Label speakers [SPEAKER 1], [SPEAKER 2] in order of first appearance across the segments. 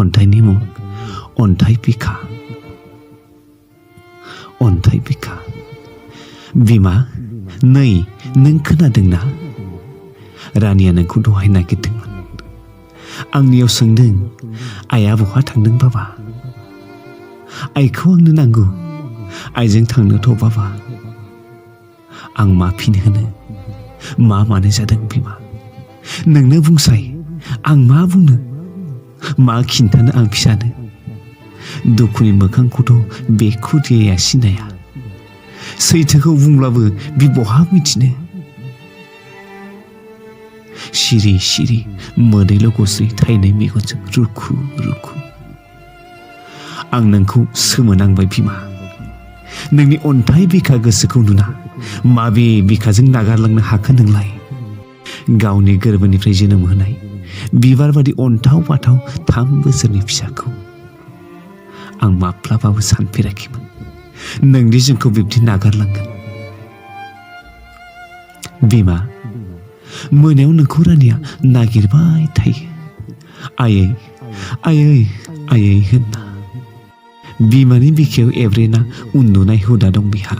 [SPEAKER 1] खन्थाइनि मुं onthai bigkha। onthai bigkha। बिमा नै नों खोनादोंना? रानिया नोंखौ दहाय नागिरदोंमोन। आंनियाव सोंदों आइया बहा थांदों बाबा? आइखौ आंनो नांगौ, आइजों थांनोथ' बाबा। आं मा फिन होनो, मा मानो जादों बिमा? नोंनो बुंसाय, आं मा बुंनो, मा खिन्थानो आं फिसानो? दुखुनि मोखांखौथ' बे खुदियाया सिनाया। सैथोखौ बुंब्लाबो बि बहा मिथिनो? सिरि सिरि मोदैल' गसै थाइनै मेगनजों रुखु रुखु। आं नोंखौ सोमोनांबाय बिमा। नोंनि अन्थाइ बिखा गोसोखौ नुना माबे बिखाजों नागारलांनो हाखो नोंलाय? गावनि गोरबोनिफ्राय जोनोम होनाय बिबार बादि अन्थाव बाथाव 3 बोसोरनि फिसाखौ आं माब्लाबाबो सानफेराखैमोन नोंदि जोंखौ बिब्दि नागारलांगोन। बिमा मोनायाव नोंखौ रानिया नागिरबाय थायो, आयै आयै आयै होनना। बिमानि बिखायाव एब्रेना उन्दुनाय हुदा दं बिहा।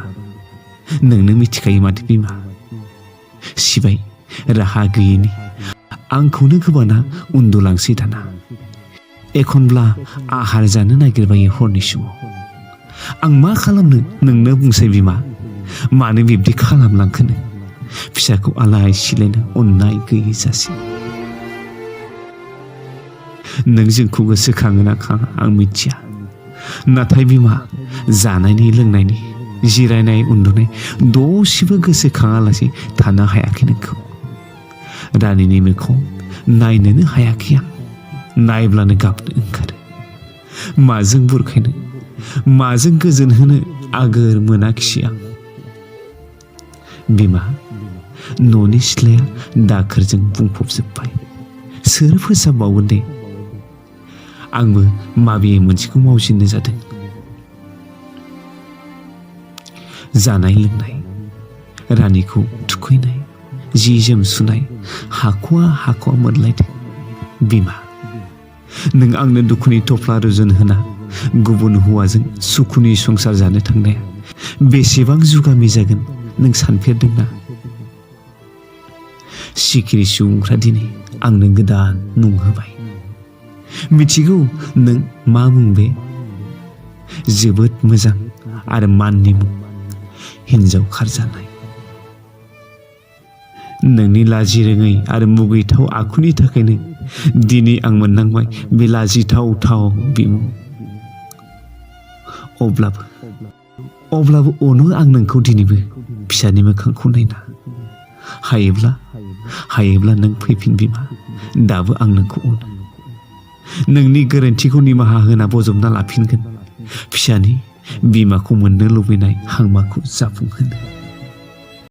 [SPEAKER 1] नोंनो मिथिखायो माथो बिमा। सिबाय राहा गैयैनि आंखौनो गोबाना उन्दुलांसै दाना। एखनब्ला आहार जानो नागिरबायो हरनि समाव। आं मा खालामनो नोंनो बुंसै बिमा? मानो बिब्दि खालामलांखोनो? फिसाखौ आलाय सिलायनो अननाय गैयै जासै। नों जोंखौ गोसोखाङोना खाङा आं मिथिया, नाथाय बिमा जानायनि लोंनायनि जिरायनाय उन्दुनाय दसेबो गोसोखाङालासे थानो हायाखै नोंखौ। रानिनि मोखाङाव नायनोनो हायाखै आं। नायब्लानो गाबनो ओंखारो। माजों बुरखायनो, माजों गोजोन होनो आगोर मोनाखिसै आं। बिमा न'नि सिथ्लाया दाखोरजों बुंफबजोब्बाय। सोर फोसाबबावगोन दे? आंबो माबे मोनसेखौ मावजेननो जादों। जानाय लोंनाय, रानिखौ थुखैनाय, जि जोम सुनाय हाख'वा हाख'वा मोनलायदों। बिमा नों आंनो दुखुनि थफ्ला रुजुन होना गुबुन हौवाजों सुखुनि संसार जानो थांनाया बेसेबां जुगामि जागोन नों सानफेरदोंना? सिखिरि सुबुंफ्रा दिनै आंनो गोदान मुं होबाय। मिथिगौ नों मा मुं बे? जोबोद मोजां आरो माननि मुं, हिनजाव खारजानाय। नोंनि लाजिरोङै आरो मुगैथाव आखुनि थाखायनो दिनै आं मोननांबाय बे लाजिथाव थाव बिमुं। अब्लाबो अनो आं नोंखौ दिनैबो फिसानि मोखांखौ नायना। हायोब्ला नों फैफिन बिमा, दाबो आं नोंखौ अनो। नोंनि गोरोन्थिखौ निमाहा होना बजबना लाफिनगोन। फिसानि बिमाखौ मोननो लुबैनाय हांमाखौ जाफुंहोनो।